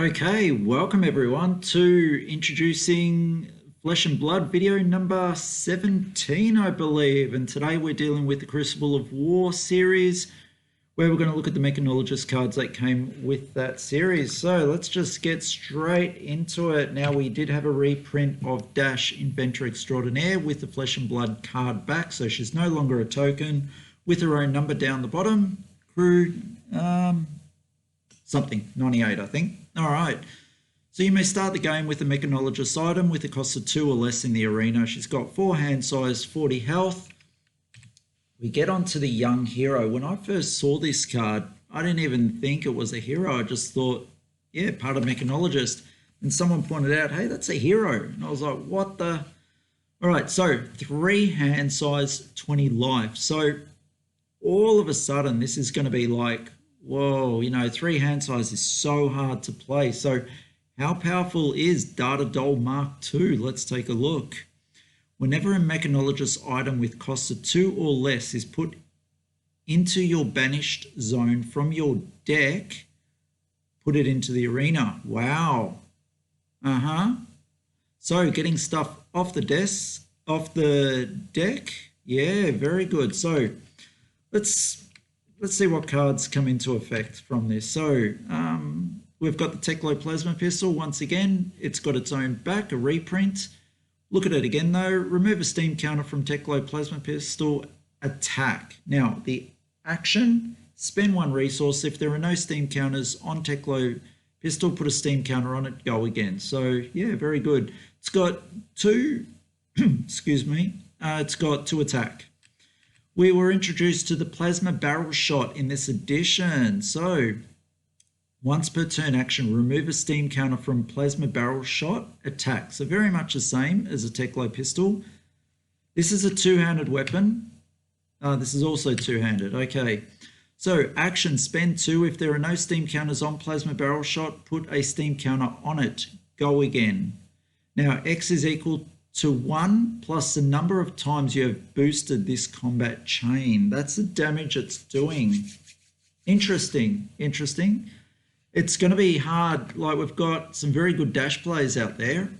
Okay, welcome everyone to introducing Flesh and Blood video number 17, I believe. And today we're dealing with the Crucible of War series, where we're going to look at the Mechanologist cards that came with that series. So let's just get straight into it. Now, we did have a reprint of Dash Inventor Extraordinaire with the Flesh and Blood card back, so she's no longer a token with her own number down the bottom. Crew, something, 98, I think. All right, so you may start the game with a Mechanologist item with a cost of 2 or less in the arena. She's got 4 hand size, 40 health. We get on to the young hero. When I first saw this card, I didn't even think it was a hero. I just thought, yeah, part of Mechanologist. And someone pointed out, hey, that's a hero. And I was like, what the? All right, so 3 hand size, 20 life. So all of a sudden, this is going to be like, whoa, 3 hand size is so hard to play. So how powerful is Data Doll Mark II? Let's take a look. Whenever a Mechanologist item with cost of 2 or less is put into your banished zone from your deck, put it into the arena. Wow. So getting stuff off the deck. Yeah, very good. So let's see what cards come into effect from this. So we've got the Tricolor Plasma Pistol. Once again, it's got its own back, a reprint. Look at it again though. Remove a steam counter from Tricolor Plasma Pistol, attack. Now, the action, spend 1 resource. If there are no steam counters on Tricolor Pistol, put a steam counter on it, go again. So yeah, very good. It's got 2, excuse me, it's got 2 attack. We were introduced to the plasma barrel shot in this edition. So once per turn action, remove a steam counter from plasma barrel shot, attack. So very much the same as a Tricolor pistol. This is a 2-handed weapon. This is also 2-handed. Okay. So action, spend 2. If there are no steam counters on plasma barrel shot, put a steam counter on it. Go again. Now X is equal to 1 plus the number of times you have boosted this combat chain. That's the damage it's doing. Interesting. It's going to be hard. Like, we've got some very good dash plays out there.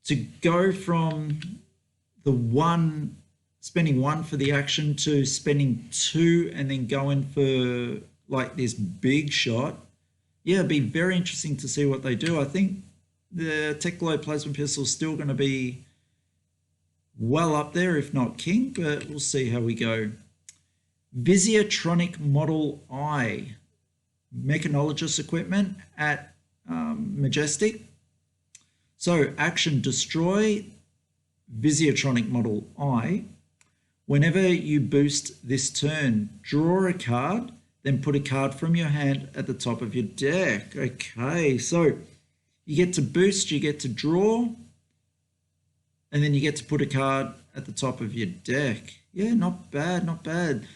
To go from the spending 1 for the action to spending 2 and then going for like this big shot. Yeah, it'd be very interesting to see what they do. I think the Tricolor Plasma Pistol is still going to be well up there, if not king, but we'll see how we go. Visiatronic Model I, Mechanologist equipment at Majestic. So action, destroy Visiatronic Model I. Whenever you boost this turn, draw a card, then put a card from your hand at the top of your deck. Okay, so you get to boost, you get to draw, and then you get to put a card at the top of your deck. Yeah, not bad.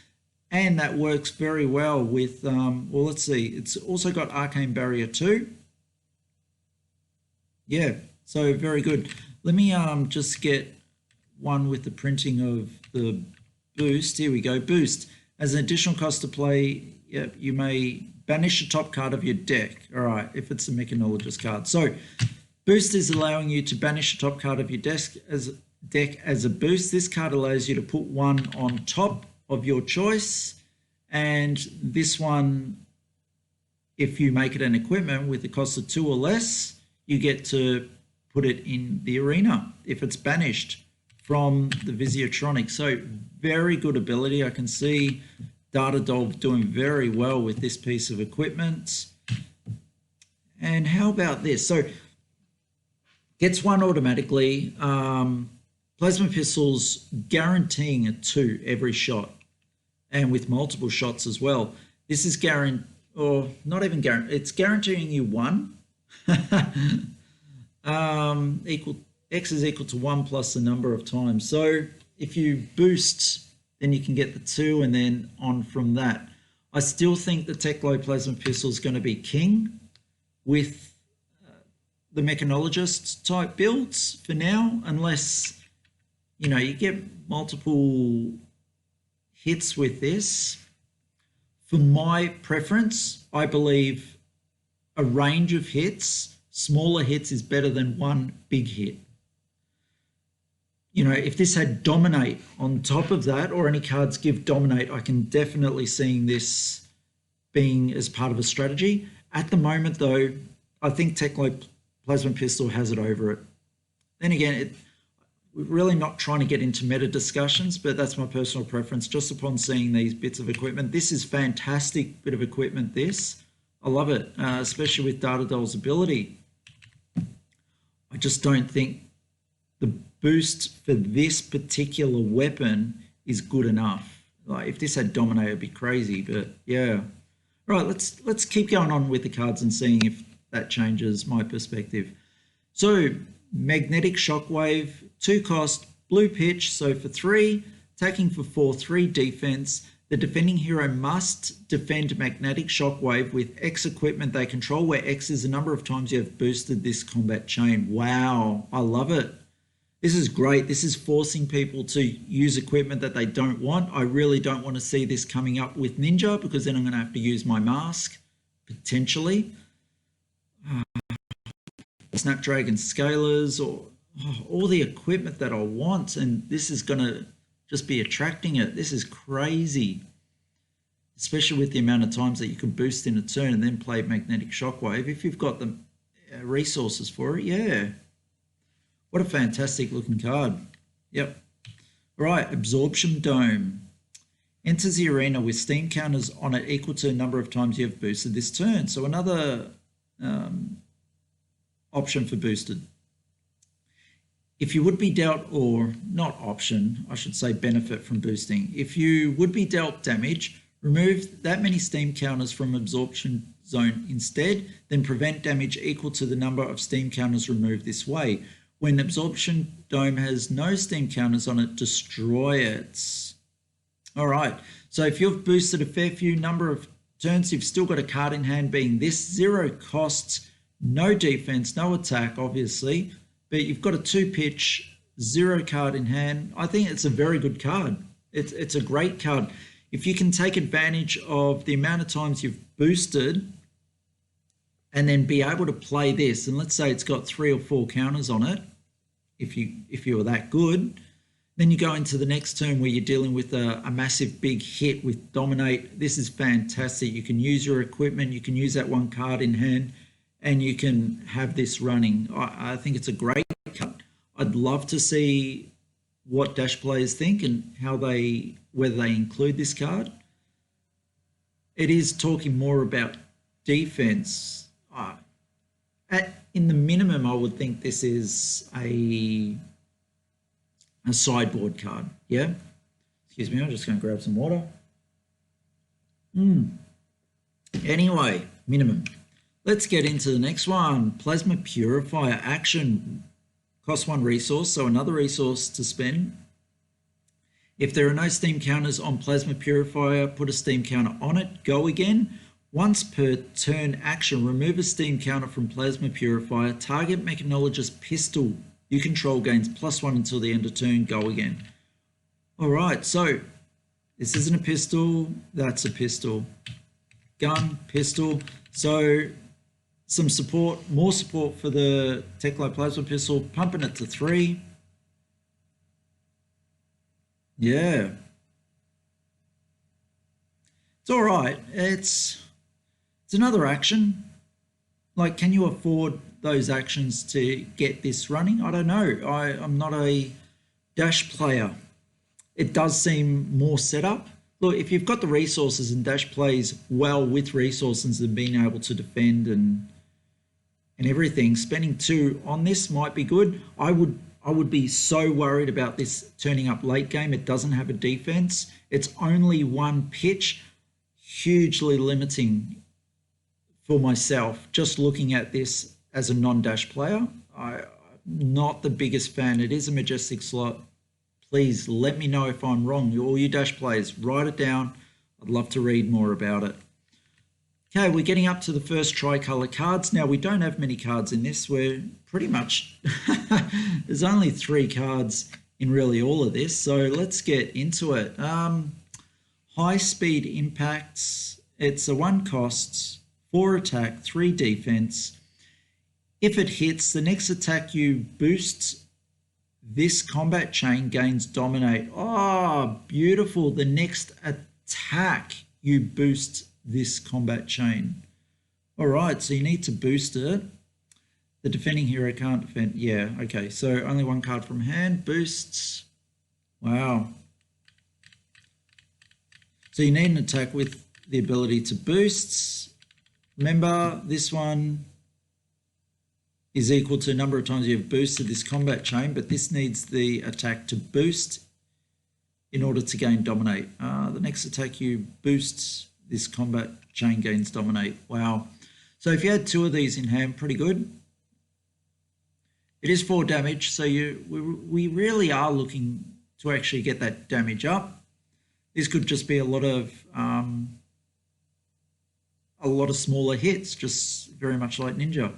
And that works very well with, well, let's see. It's also got Arcane Barrier 2. Yeah, so very good. Let me just get one with the printing of the boost. Here we go, boost. As an additional cost to play, yep, you may banish the top card of your deck. All right, if it's a Mechanologist card. So boost is allowing you to banish the top card of your deck as a boost. This card allows you to put 1 on top of your choice. And this one, if you make it an equipment with the cost of 2 or less, you get to put it in the arena if it's banished from the Visiatronic. So very good ability. I can see Data Doll doing very well with this piece of equipment. And how about this? So gets 1 automatically. Plasma Pistols guaranteeing a 2 every shot, and with multiple shots as well. This is not even guaranteed. It's guaranteeing you 1. X is equal to 1 plus the number of times. So if you boost, then you can get the 2 and then on from that. I still think the Tricolor Plasma Pistol is going to be king with the Mechanologist type builds for now, unless, you get multiple hits with this. For my preference, I believe a range of hits. Smaller hits is better than one big hit. You know, if this had Dominate on top of that, or any cards give Dominate, I can definitely see this being as part of a strategy. At the moment, though, I think Techlo Plasma Pistol has it over it. Then again, we're really not trying to get into meta discussions, but that's my personal preference just upon seeing these bits of equipment. This is fantastic bit of equipment, this. I love it, especially with Data Doll's ability. I just don't think the boost for this particular weapon is good enough. Like, if this had Dominate, it'd be crazy, but yeah. Right, let's keep going on with the cards and seeing if that changes my perspective. So, Magnetic Shockwave, 2 cost, blue pitch, so for 3, attacking for 4, 3 defense. The defending hero must defend Magnetic Shockwave with X equipment they control, where X is the number of times you have boosted this combat chain. Wow, I love it. This is great. This is forcing people to use equipment that they don't want. I really don't want to see this coming up with Ninja, because then I'm going to have to use my mask, potentially. Snapdragon Scalers, or all the equipment that I want, and this is going to just be attracting it. This is crazy, especially with the amount of times that you can boost in a turn and then play Magnetic Shockwave if you've got the resources for it. Yeah, what a fantastic looking card. Yep. All right, Absorption Dome. Enters the arena with steam counters on it equal to the number of times you have boosted this turn. So another option for boosted. If you would be dealt, or not option, I should say benefit from boosting. If you would be dealt damage, remove that many steam counters from absorption zone instead, then prevent damage equal to the number of steam counters removed this way. When absorption dome has no steam counters on it, destroy it. All right, so if you've boosted a fair few number of turns, you've still got a card in hand being this, 0 costs, no defense, no attack, obviously, but you've got a 2-pitch, 0 card in hand. I think it's a very good card. It's a great card. If you can take advantage of the amount of times you've boosted and then be able to play this, and let's say it's got 3 or 4 counters on it, if you were that good, then you go into the next turn where you're dealing with a massive big hit with Dominate. This is fantastic. You can use your equipment, you can use that 1 card in hand, and you can have this running. I think it's a great card. I'd love to see what Dash players think and whether they include this card. It is talking more about defense. In the minimum, I would think this is a sideboard card. Yeah. Excuse me, I'm just going to grab some water. Anyway, minimum. Let's get into the next one. Plasma Purifier action. Costs 1 resource, so another resource to spend. If there are no steam counters on Plasma Purifier, put a steam counter on it. Go again. Once per turn action, remove a steam counter from Plasma Purifier. Target Mechanologist pistol you control gains +1 until the end of turn. Go again. All right, so this isn't a pistol. That's a pistol. Gun, pistol. So some support, more support for the Techlo Plasma Pistol, pumping it to 3. Yeah. It's all right. It's another action. Like, can you afford those actions to get this running? I don't know. I'm not a Dash player. It does seem more setup. Look, if you've got the resources and Dash plays well with resources and being able to defend and everything, spending 2 on this might be good. I would be so worried about this turning up late game. It doesn't have a defense. It's only 1 pitch, hugely limiting for myself. Just looking at this as a non-Dash player, I'm not the biggest fan. It is a majestic slot. Please let me know if I'm wrong. All you Dash players, write it down. I'd love to read more about it. Okay, we're getting up to the first Tricolor Cards. Now, we don't have many cards in this. We're pretty much, there's only 3 cards in really all of this. So let's get into it. High Speed Impacts. It's a 1 cost, 4 attack, 3 defense. If it hits, the next attack you boost this combat chain gains dominate. Oh, beautiful. The next attack you boost this combat chain. All right, so you need to boost it. The defending hero can't defend. Yeah, okay. So only 1 card from hand. Boosts. Wow. So you need an attack with the ability to boost. Remember, this one is equal to the number of times you have boosted this combat chain, but this needs the attack to boost in order to gain dominate. The next attack you boost this combat chain gains dominate. Wow. So if you had 2 of these in hand, pretty good. It is 4 damage, so we really are looking to actually get that damage up. This could just be a lot of smaller hits, just very much like Ninja.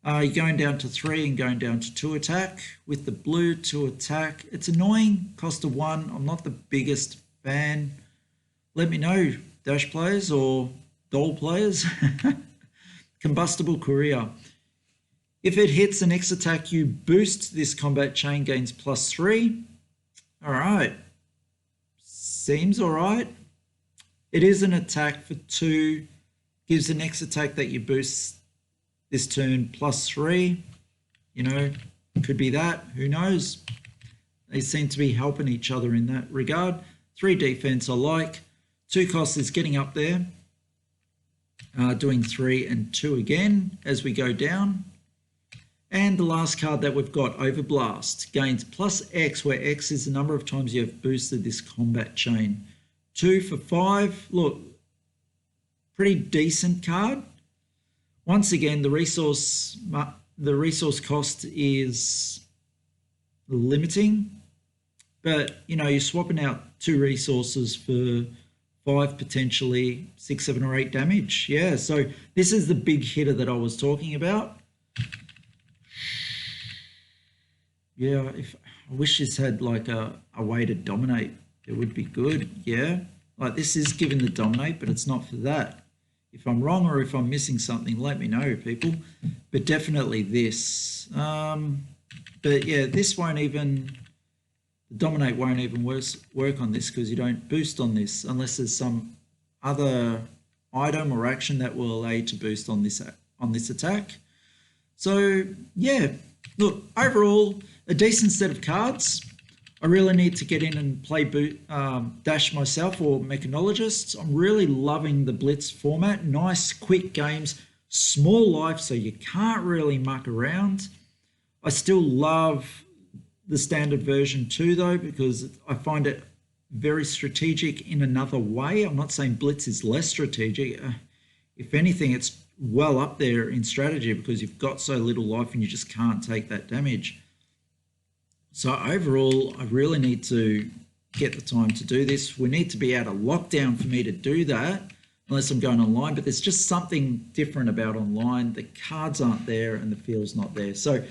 You're going down to 3 and going down to 2 attack. With the blue 2 attack, it's annoying, cost of 1. I'm not the biggest fan. Let me know, Dash players or Doll players. Combustible Courier. If it hits the next attack, you boost this combat chain gains +3. All right. Seems all right. It is an attack for 2. Gives the next attack that you boost this turn +3. You know, could be that. Who knows? They seem to be helping each other in that regard. 3 defense I like. 2 cost is getting up there. Doing 3 and 2 again as we go down. And the last card that we've got, Overblast, gains +X, where X is the number of times you have boosted this combat chain. 2 for 5. Look, pretty decent card. Once again, the resource cost is limiting, but you know, you're swapping out 2 resources for 5, potentially 6, 7, or 8 damage. Yeah, so this is the big hitter that I was talking about. Yeah, I wish this had like a way to dominate. It would be good. Yeah, like this is given the dominate, but it's not for that. If I'm wrong or if I'm missing something, let me know, people. But definitely this. But yeah, this won't even, the dominate won't even work on this because you don't boost on this unless there's some other item or action that will allow you to boost on this attack. So yeah, look, overall, a decent set of cards. I really need to get in and play Dash myself or Mechanologist. I'm really loving the Blitz format. Nice, quick games, small life, so you can't really muck around. I still love the standard version too, though, because I find it very strategic in another way. I'm not saying Blitz is less strategic. If anything, it's well up there in strategy because you've got so little life and you just can't take that damage. So overall, I really need to get the time to do this. We need to be out of lockdown for me to do that, unless I'm going online, but there's just something different about online. The cards aren't there and the feel's not there. So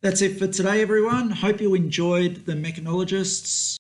that's it for today, everyone. Hope you enjoyed the Mechanologists.